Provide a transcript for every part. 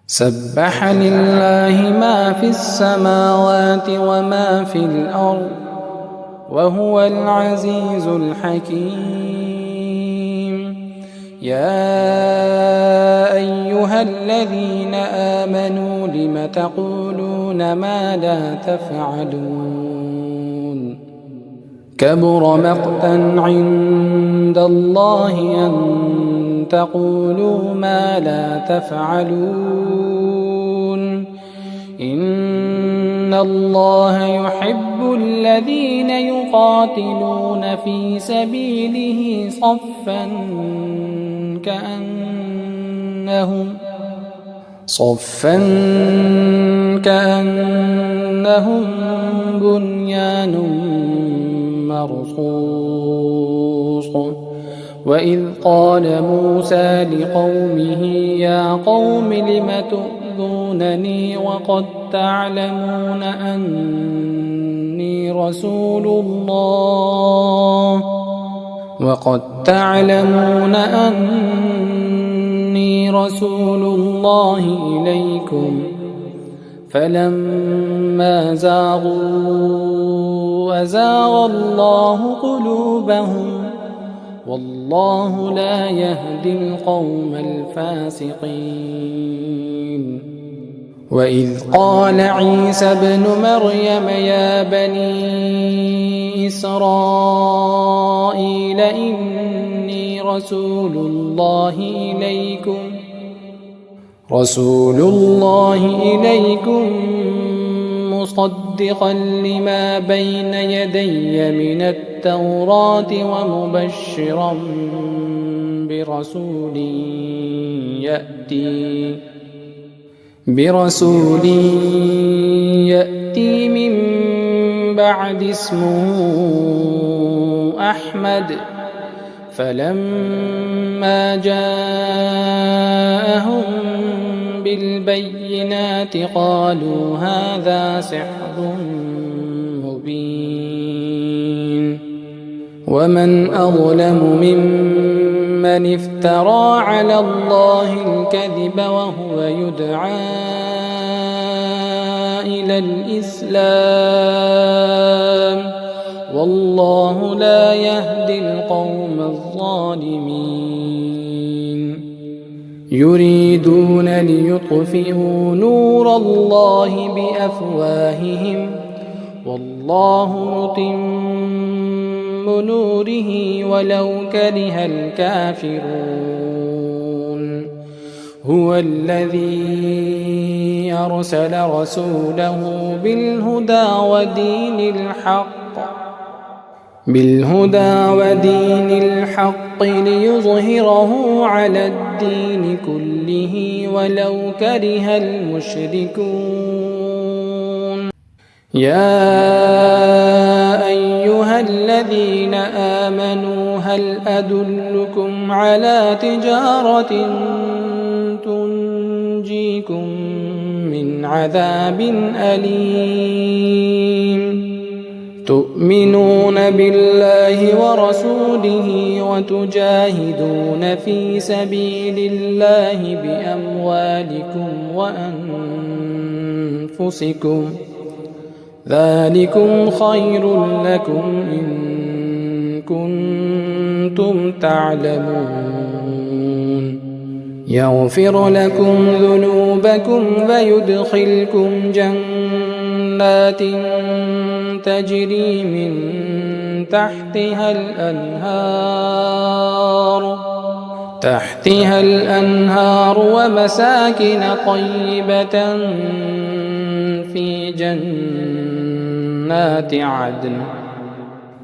سبح لله ما في السماوات وما في الأرض وهو العزيز الحكيم. يا أيها الذين آمنوا لم تقولون ما لا تفعلون كبر مقتا عند الله أن تقولوا ما لا تفعلون. إن الله يحب الذين يقاتلون في سبيله صفا كأنهم بنيان مرصوص. وإذ قال موسى لقومه يا قوم لم تؤذونني وقد تعلمون أني رسول الله إليكم فلما زاغوا أزاغ الله قلوبهم والله لا يهدي القوم الفاسقين. وإذ قال عيسى ابن مريم يا بني إسرائيل إني رسول الله إليكم مصدقا لما بين يدي من التوراة ومبشرا برسول يأتي من بعد اسمه أحمد. فلما جاءهم بالبينات قالوا هذا سحر مبين. ومن أظلم ممن افترى على الله الكذب وهو يدعى إلى الإسلام والله لا يهدي القوم الظالمين. يريدون ليطفئوا نور الله بأفواههم والله متم نوره ولو كره الكافرون. هو الذي أرسل رسوله بالهدى ودين الحق ليظهره على الدين كله ولو كره المشركون. يا أيها الذين آمنوا هل أدلكم على تجارة تنجيكم من عذاب أليم. تؤمنون بالله ورسوله وتجاهدون في سبيل الله بأموالكم وأنفسكم ذلكم خير لكم إن كنتم تعلمون. يغفر لكم ذنوبكم ويدخلكم جنات تجري من تحتها الأنهار ومساكن طيبة في جنات عدن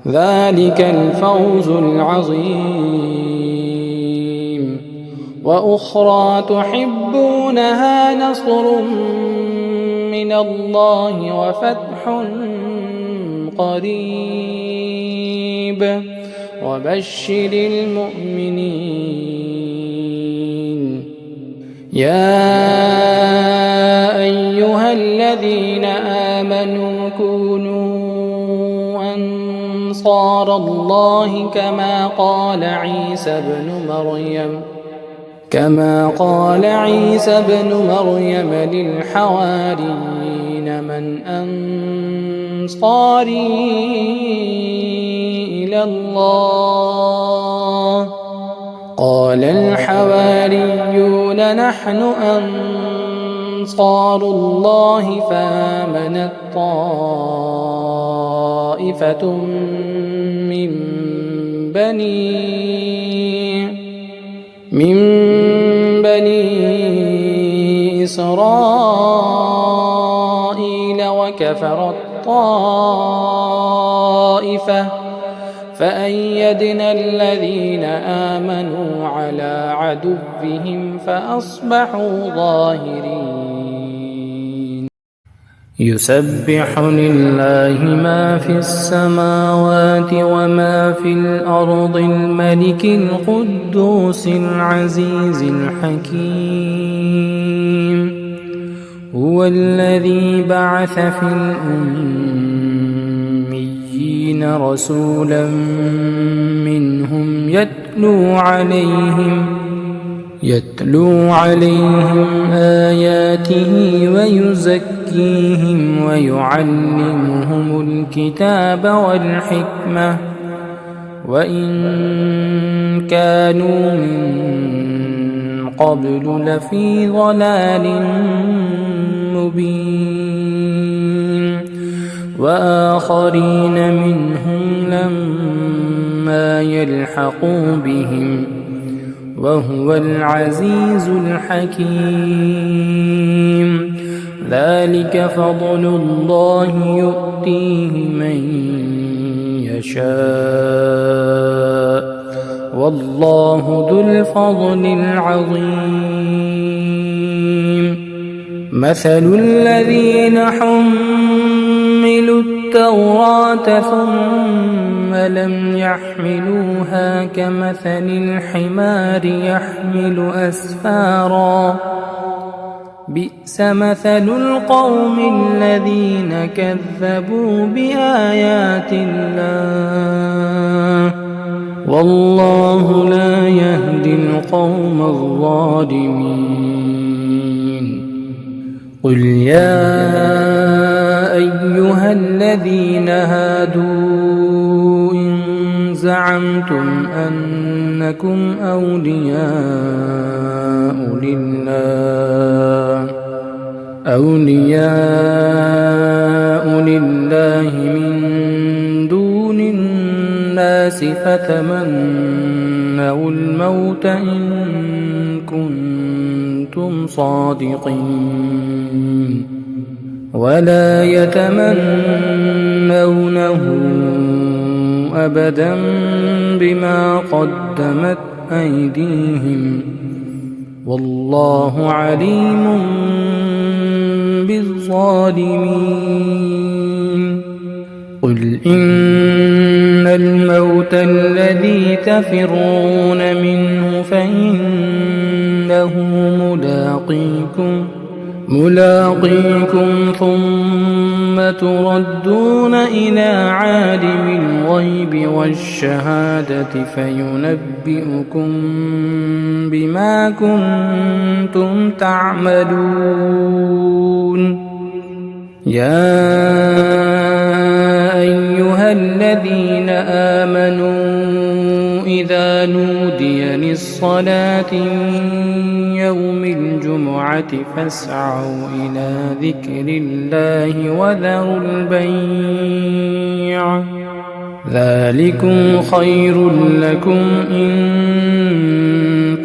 ذلك الفوز العظيم. وأخرى تحبونها نصر من الله وفتح قريب وبشر المؤمنين. يا أيها الذين آمنوا كونوا أنصار الله كما قال عيسى ابن مريم كما قال عيسى ابن مريم للحواريين من أنصاري إلى الله قال الحواريون نحن أنصار الله فآمنت طائفة من بني إسرائيل وكفرت طائفة فأيدنا الذين آمنوا على عدوهم فأصبحوا ظاهرين يسبح لله ما في السماوات وما في الأرض الملك القدوس العزيز الحكيم هو الذي بعث في الأميين رسولا منهم يتلو عليهم آياته ويزكيهم ويعلمهم الكتاب والحكمة وإن كانوا من قبل لفي ضلال مبين وآخرين منهم لما يلحقوا بهم وهو العزيز الحكيم ذلك فضل الله يؤتيه من يشاء والله ذو الفضل العظيم مثل الذين حملوا التوراة ثم لم يحملوها كمثل الحمار يحمل أسفارا بئس مثل القوم الذين كذبوا بآيات الله والله لا يهدي القوم الظالمين قل يا أيها الذين هادوا إن زعمتم أنكم أولياء لله من دون الناس فتمنوا الموت إن كنتم صادقين ولا يتمنونه أبدا بما قدمت أيديهم والله عليم بالظالمين قل إن الموت الذي تفرون منه فإنه ملاقيكم ثم تردون إلى عالم الغيب والشهادة فينبئكم بما كنتم تعملون يا أيها الذين آمنوا إذا نودي للصلاة من يوم الجمعة فاسعوا إلى ذكر الله وذروا البيع ذلكم خير لكم إن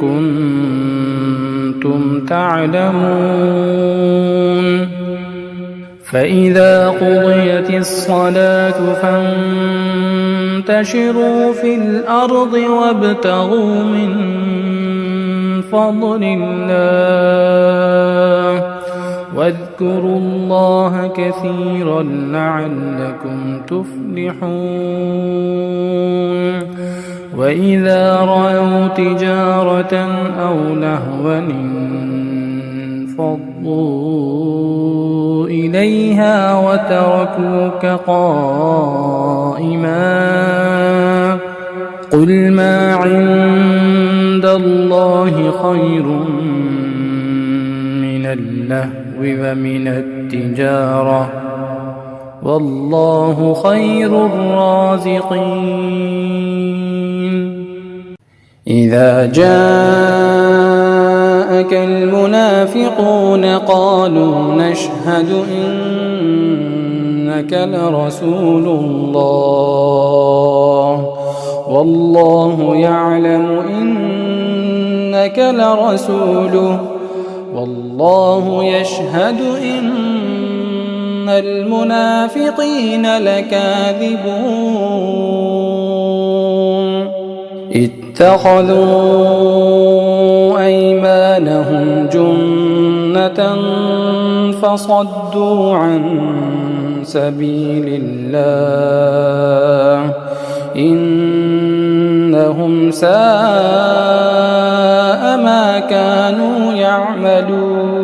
كنتم تعلمون فإذا قضيت الصلاة فانتشروا في الأرض وابتغوا من فضل الله واذكروا الله كثيرا لعلكم تفلحون وإذا رأوا تجارة أو لهوا انفضوا إليها قل ما عند الله خير من اللهو ومن التجارة والله خير الرازقين إذا جاءك المنافقون قالوا نشهد إنك لرسول الله والله يعلم إنك لرسوله والله يشهد إن المنافقين لكاذبون اتخذوا أيمانهم جنة فصدوا عن سبيل الله إنهم ساء ما كانوا يعملون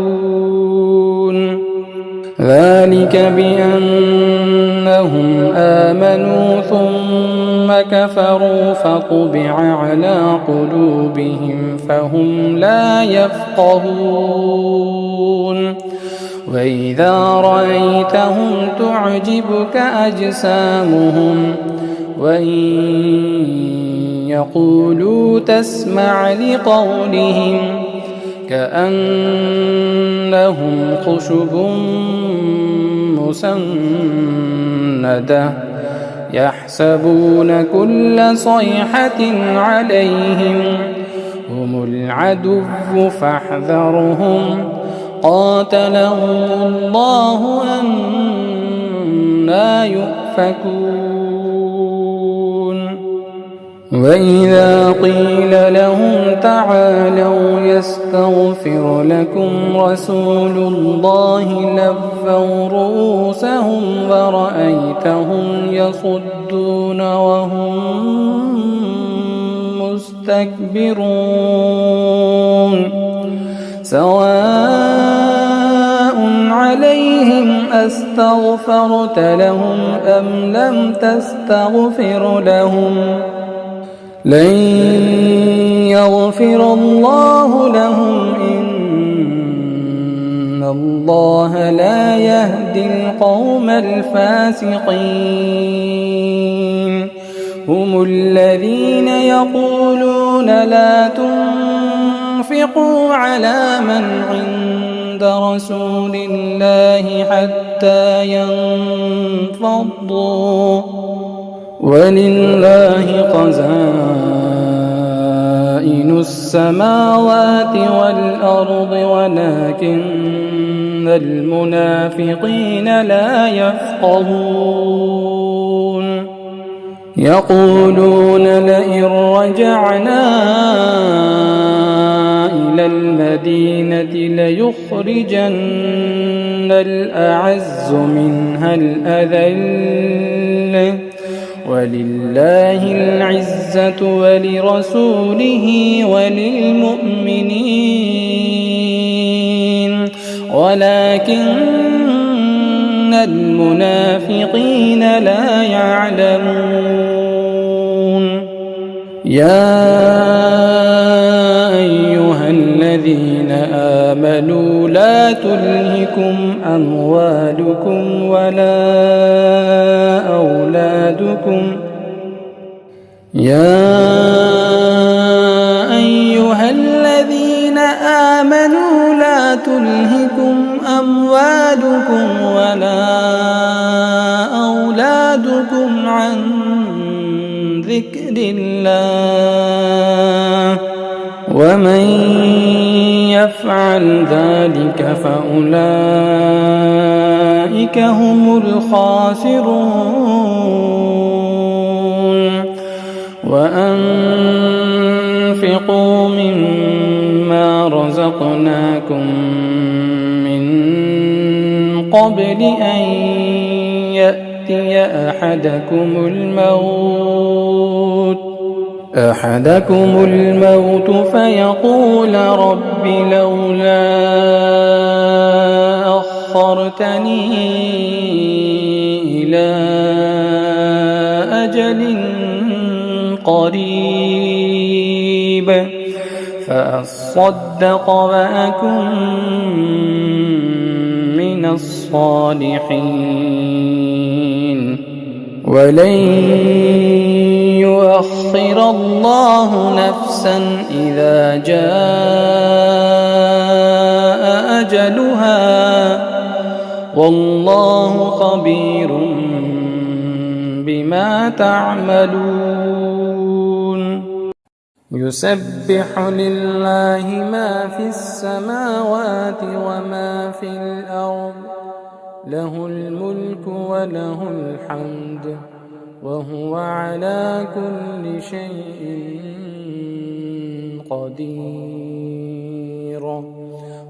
ذلك بأنهم آمنوا ثم كفروا فطبع على قلوبهم فهم لا يفقهون وإذا رأيتهم تعجبك أجسامهم وإن يقولوا تسمع لقولهم كأنهم خشب مسندة يحسبون كل صيحة عليهم هم العدو فاحذرهم قاتلهم الله أنى يؤفكون وإذا قيل لهم تعالوا يستغفر لكم رسول الله لووا رؤوسهم ورأيتهم يصدون وهم مستكبرون سواء عليهم أستغفرت لهم أم لم تستغفر لهم لن يغفر الله لهم إن الله لا يهدي القوم الفاسقين هم الذين يقولون لا تنفقوا على من عند رسول الله حتى ينفضوا ولله خزائن السماوات والأرض ولكن المنافقين لا يفقهون يقولون لئن رجعنا إلى المدينة ليخرجن الأعز منها الأذل ولله العزة ولرسوله وللمؤمنين ولكن المنافقين لا يعلمون يا أيها الذين آمنوا لا تلهكم أموالكم ولا أولادكم لا تلهكم أموالكم ولا أولادكم عن ذكر الله ومن يفعل ذلك فأولئك هم الخاسرون وأنفقوا مما رزقناكم من قبل أن يأتي أحدكم الموت فيقول رب لولا أخرتني إلى أجل قريب فأصدق وأكن من الصالحين ولن يؤخر الله نفسا إذا جاء أجلها والله خبير بما تعملون يسبح لله ما في السماوات وما في الأرض له الملك وله الحمد وهو على كل شيء قدير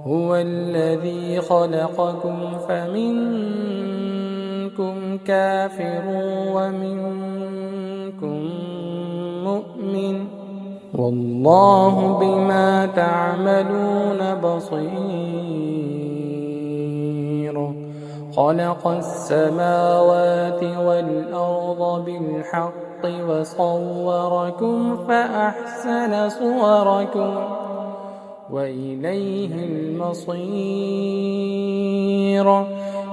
هو الذي خلقكم فمنكم كافر ومنكم مؤمن والله بما تعملون بصير خلق السماوات والأرض بالحق وصوركم فأحسن صوركم وإليه المصير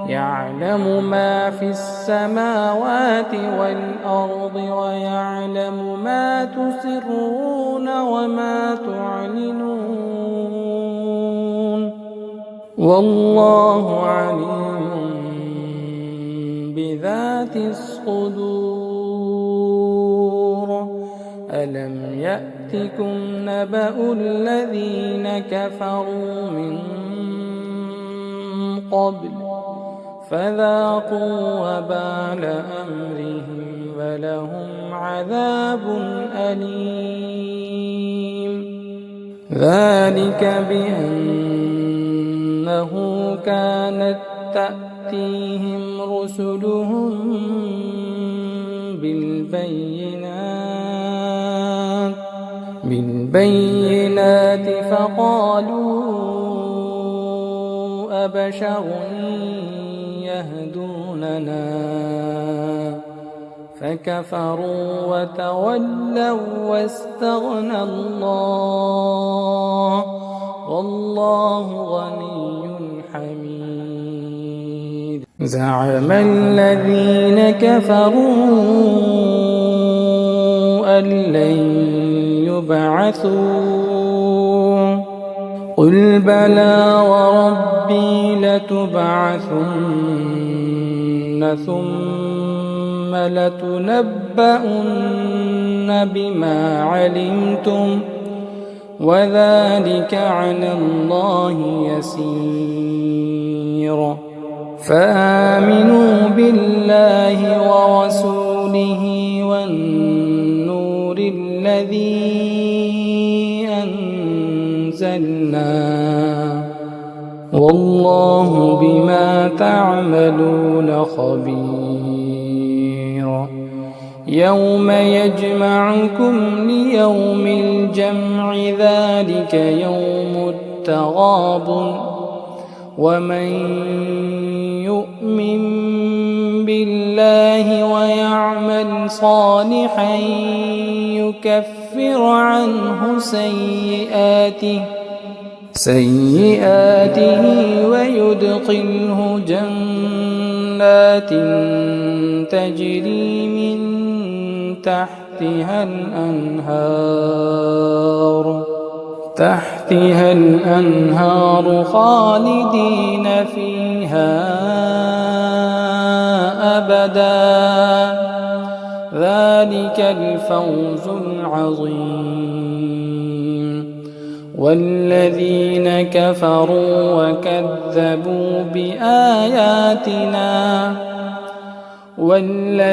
يعلم ما في السماوات والأرض ويعلم ما تسرون وما تعلنون والله عليم بذات الصدور ألم يأتكم نبأ الذين كفروا من قبل فذاقوا وبال أمرهم ولهم عذاب أليم ذلك بأنه كانت تأتيهم رسلهم بالبينات فقالوا أبشر يهدوننا فكفروا وتولوا واستغنى الله والله غني حميد زعم الذين كفروا أن لن يبعثوا قل بلى وربي لتبعثن ثم لتنبؤن بما علمتم وذلك على الله يسير فآمنوا بالله ورسوله والنور الذي أنزلنا والله بما تعملون خبير يوم يجمعكم ليوم الجمع ذلك يوم التغابن ومن يؤمن بالله ويعمل صالحا يكفر عنه سيئاته ويدخله جنات تجري من تحتها الأنهار خالدين فيها أبدا ذلك الفوز العظيم والذين كفروا وكذبوا بآياتنا أولئك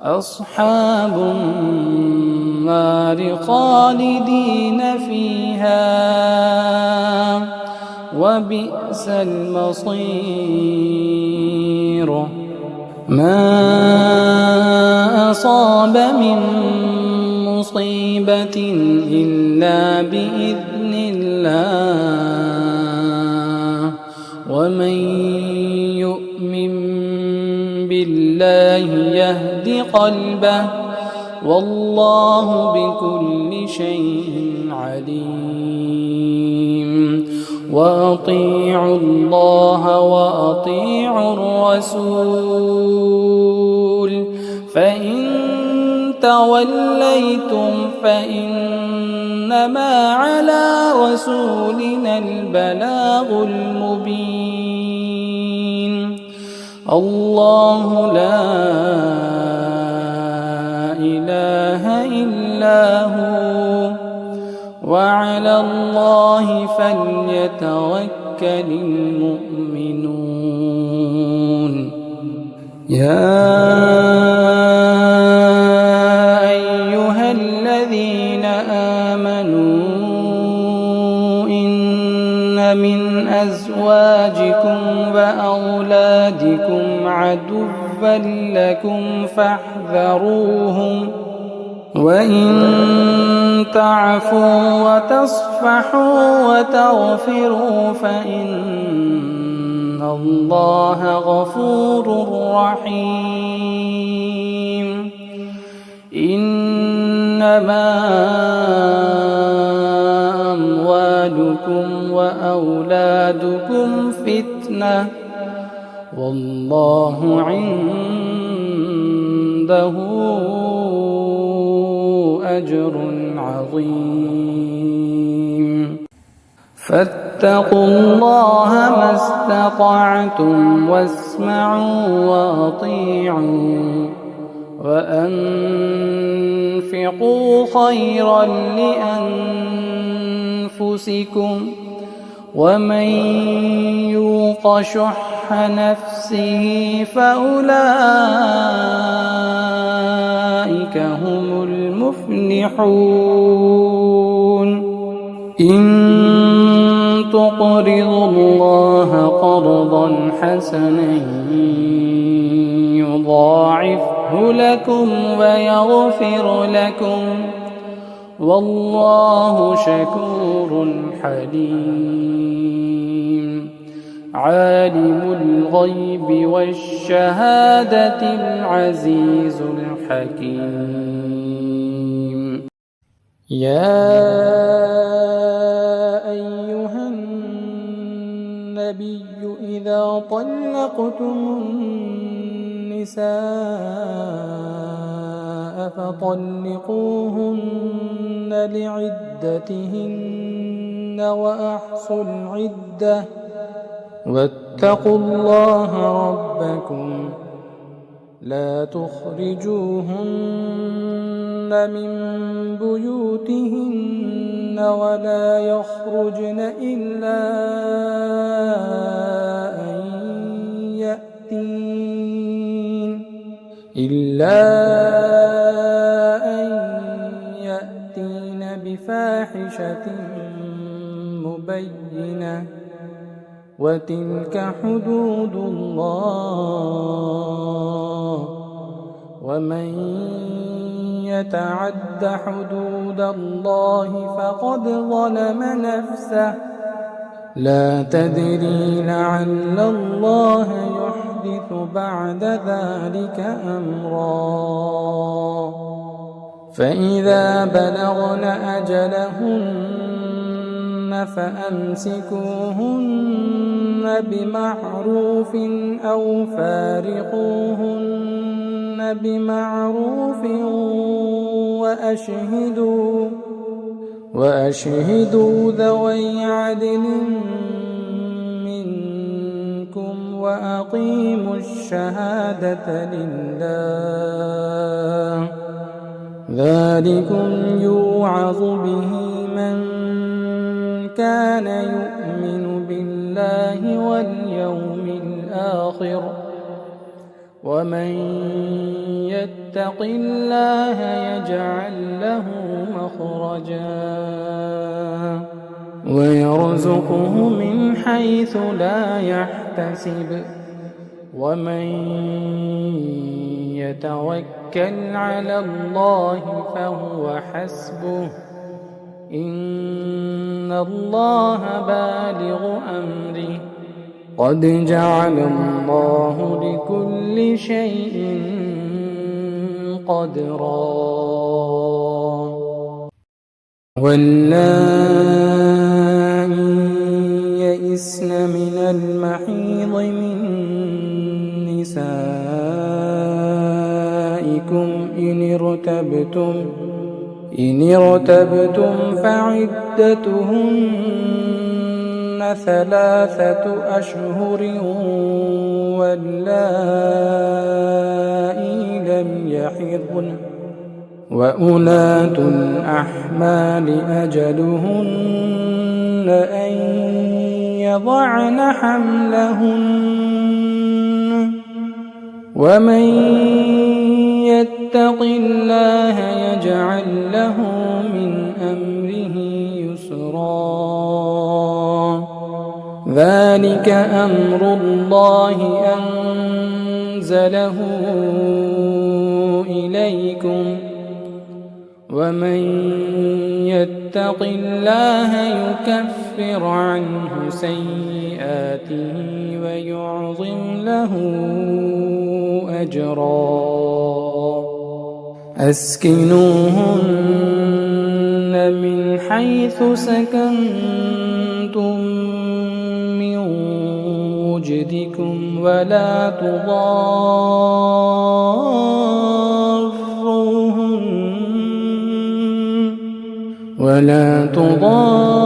أصحاب النار خالدين فيها وبئس المصير ما أصاب من مصيبة إلا بإذن الله ومن يؤمن بالله يهد قلبه والله بكل شيء عليم وأطيعوا الله وأطيعوا الرسول فإن توليتم فإنما على رسولنا البلاغ المبين الله لا إله إلا هو وعلى الله فليتوكل المؤمنون يا أيها الذين آمنوا إن من أزواجكم وأولادكم عدوا لكم فاحذروهم وإن تعفوا وتصفحوا وتغفروا فإن الله غفور رحيم إنما أموالكم وأولادكم فتنة والله عنده أجر عظيم فاتقوا الله ما استطعتم واسمعوا وأطيعوا وأنفقوا خيرا لأنفسكم ومن يوق شح نفسه فأولئك هم المفلحون إن تقرضوا الله قرضا حسنا يضاعفه لكم ويغفر لكم والله شكور حليم عالم الغيب والشهادة العزيز الحكيم يا أيها النبي إذا طلقتم النساء فطلقوهن لعدتهن وأحصوا العدة واتقوا الله ربكم لا تخرجوهن من بيوتهن ولا يخرجن إلا أن يأتين بفاحشة مبينة وتلك حدود الله ومن يتعد حدود الله فقد ظلم نفسه لا تدري لعل الله يحدث بعد ذلك أمرا فإذا بلغن أجلهن فأمسكوهن بمعروف أو فارقوهن بمعروف وأشهدوا ذوي عدل منكم وأقيموا الشهادة لله ذلكم يوعظ به من كان يؤمن بالله واليوم الآخر ومن يتق الله يجعل له مخرجا ويرزقه من حيث لا يحتسب ومن يتوكل على الله فهو حسبه إن الله بالغ أمره قد جعل الله لكل شيء قدرا واللائي يئسن من المحيض من نسائكم إن ارتبتم فعدتهن 3 أشهر واللائي لم يحضن وأولاة الأحمال أجلهن أن يضعن حملهن ومن يتق الله يجعل له من أمره يسرا ذلك أمر الله أنزله إليكم ومن يتق الله يكفر عنه سيئاته ويعظم له أجرا أسكنوهن من حيث سكنتم من وجدكم ولا تضاروهن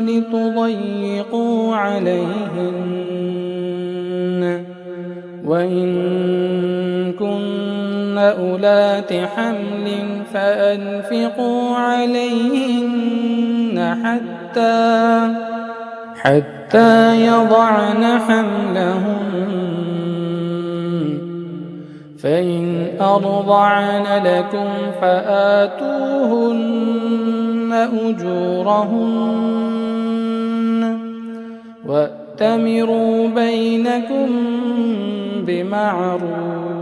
لتضيقوا عليهن وإن كن أولات حمل فأنفقوا عليهن حتى يضعن حملهن فإن أرضعن لكم فآتوهن أجورهن وأتمروا بينكم بمعروف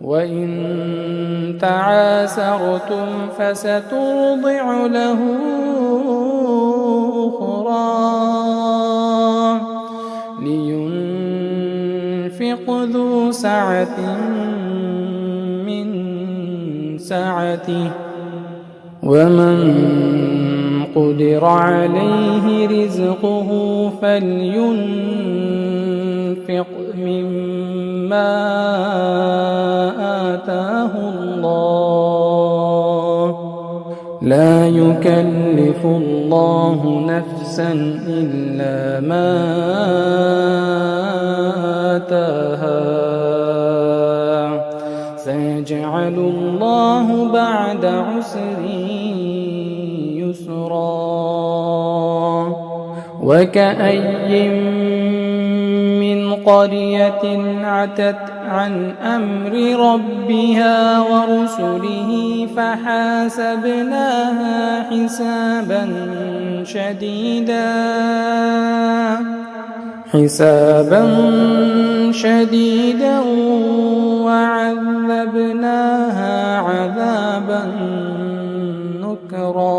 وإن تعاسرتم فسترضع له أخرى لينفق ذو سعة من سعته ومن قدر عليه رزقه فلينفق مما آتاه الله لا يكلف الله نفسا إلا ما آتاها سيجعل الله بعد عسر يسرا وكأي من قرية عتت عن أمر ربها ورسله فحاسبناها حسابا شديدا وعذبناها عذابا نكرا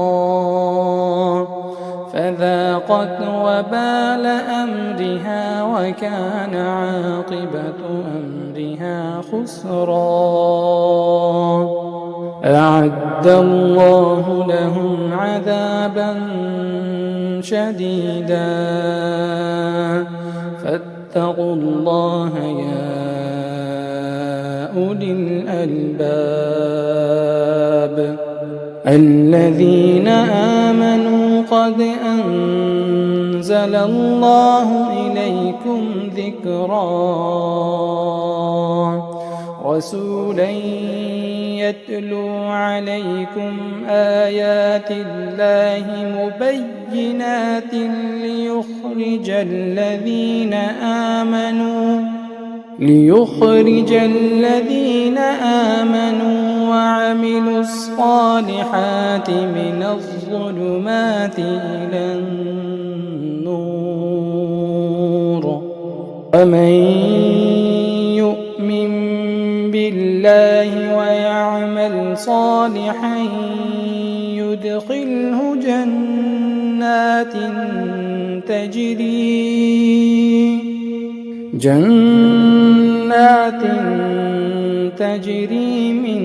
فذاقت وبال أمرها وكان عاقبة أمرها خسرا أعد الله لهم عذابا شديدا فاتقوا الله يا أولي الألباب الذين آمنوا قد أنزل الله إليكم ذكرا رسولا يتلو عليكم آيات الله مبينات ليخرج الذين آمنوا وعملوا الصالحات من الظلمات إلى النور ومن يؤمن بالله ويعمل صالحا يدخله جنات تجري من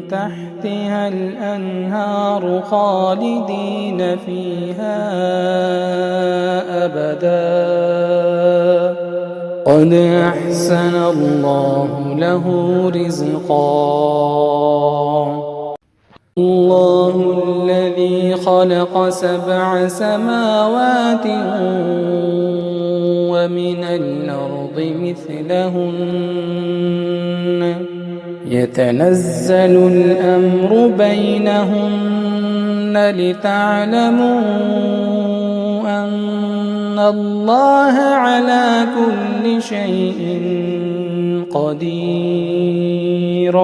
تحتها الأنهار خالدين فيها أبدا قد أحسن الله له رزقا الله الذي خلق 7 سماوات ومن الأرض مثلهن يتنزل الأمر بينهن لتعلموا أن الله على كل شيء قدير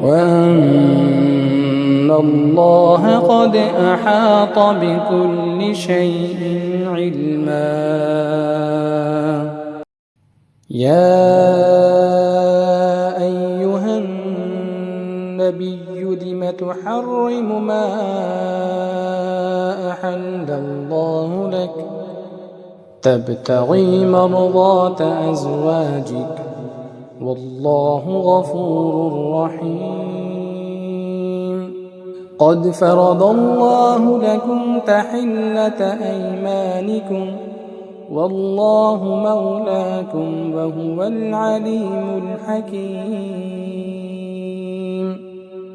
وأن الله قد أحاط بكل شيء علما يا أيها النبي لم تحرم ما أحل الله لك تبتغي مرضات أزواجك والله غفور رحيم قد فرض الله لكم تحلة أيمانكم والله مولاكم وهو العليم الحكيم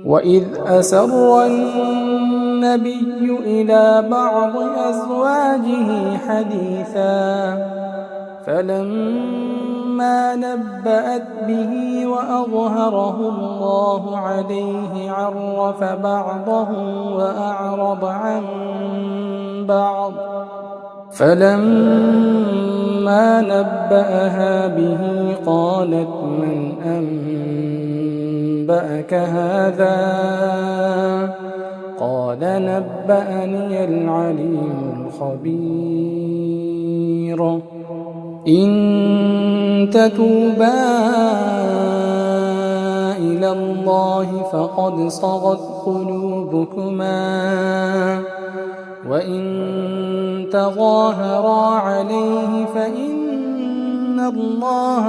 وإذ أسر النبي إلى بعض أزواجه حديثا فلما نبأت به وأظهره الله عليه عرف بعضه وأعرض عن بعض فلما نبأها به قالت من أنبأك هذا قال نبأني العليم الخبير إن تتوبا إلى الله فقد صغت قلوبكما وإن تظاهرا عليه فإن الله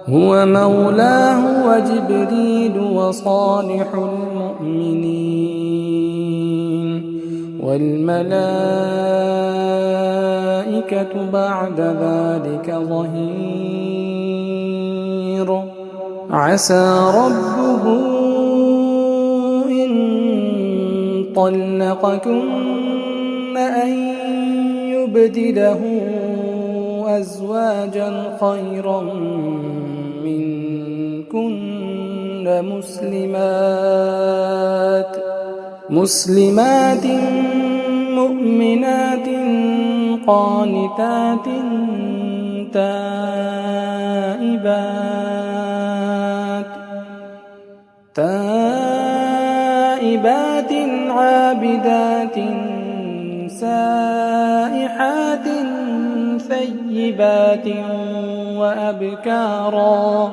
هو مولاه وجبريل وصالح المؤمنين والملائكة بعد ذلك ظهير عسى ربه إن طلقكن أن يبدله أزواجا خيرا منكن مسلمات مؤمنات قانتات تائبات عابدات سائحات ثيبات وأبكارا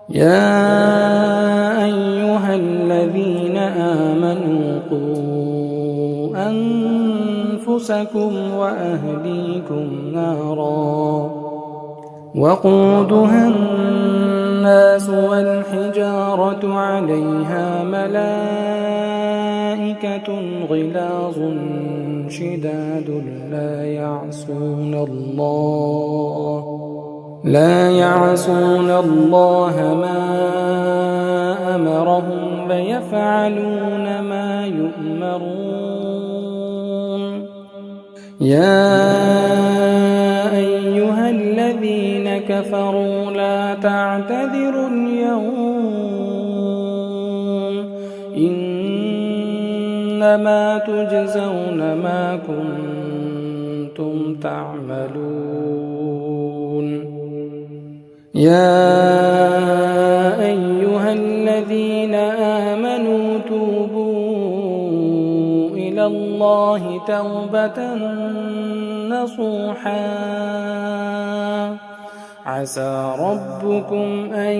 يا أيها الذين آمنوا قوا أنفسكم وأهليكم نارا وقودها الناس والحجارة عليها ملائكة غلاظ شداد لا يعصون الله ما أمرهم ويفعلون ما يؤمرون يا أيها الذين كفروا لا تعتذروا اليوم إنما تجزون ما كنتم تعملون يا أيها الذين آمنوا توبوا إلى إلى الله توبة نصوحا عسى ربكم أن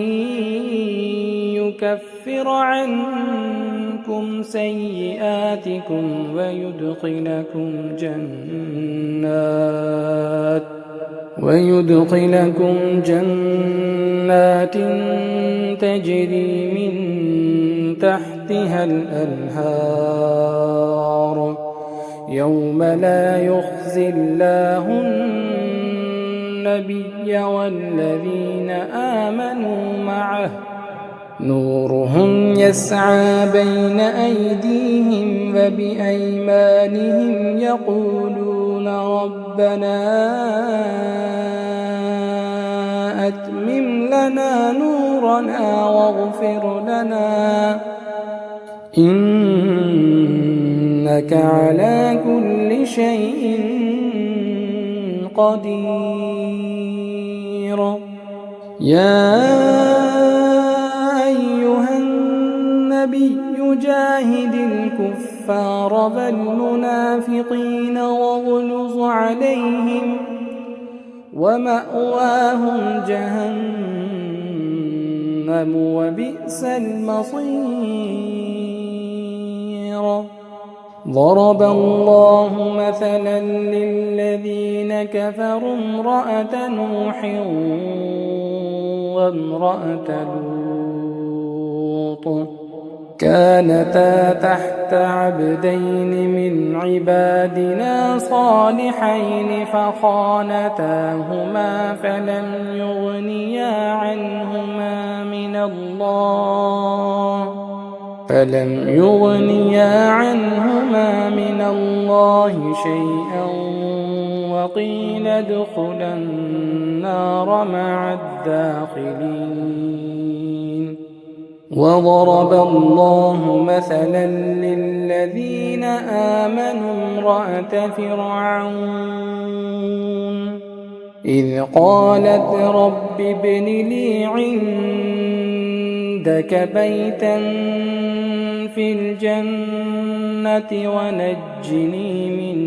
يكفر عنكم سيئاتكم ويدخلكم جنات تجري من تحتها الأنهار يوم لا يخزي الله النبي والذين آمنوا معه نورهم يسعى بين أيديهم وبأيمانهم يقولون ربنا أتمم لنا نورنا واغفر لنا إنك على كل شيء قدير. يا أيها النبي جاهد الكفار والمنافقين واغلظ عليهم ومأواهم جهنم وبئس المصير. ضرب الله مثلا للذين كفروا امرأة نوح وامرأة لوط كانتا تحت عبدين من عبادنا صالحين فخانتاهما فلم يغنيا عنهما من الله شيئا وقيل ادخلا النار مع الداخلين. وضرب الله مثلا للذين آمنوا امرأة فرعون إذ قالت رب ابن لي عندك بيتا في الجنة ونجني من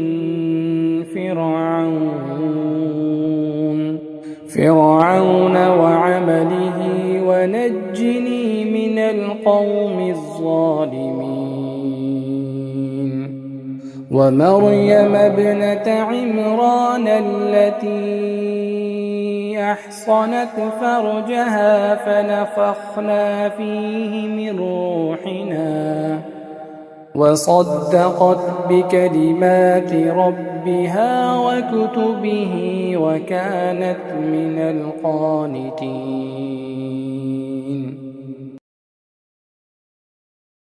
فرعون وعمله ونجني من القوم الظالمين. ومريم ابنة عمران التي أحصنت فرجها فنفخنا فيه من روحنا وصدقت بكلمات ربها وكتبه وكانت من القانتين.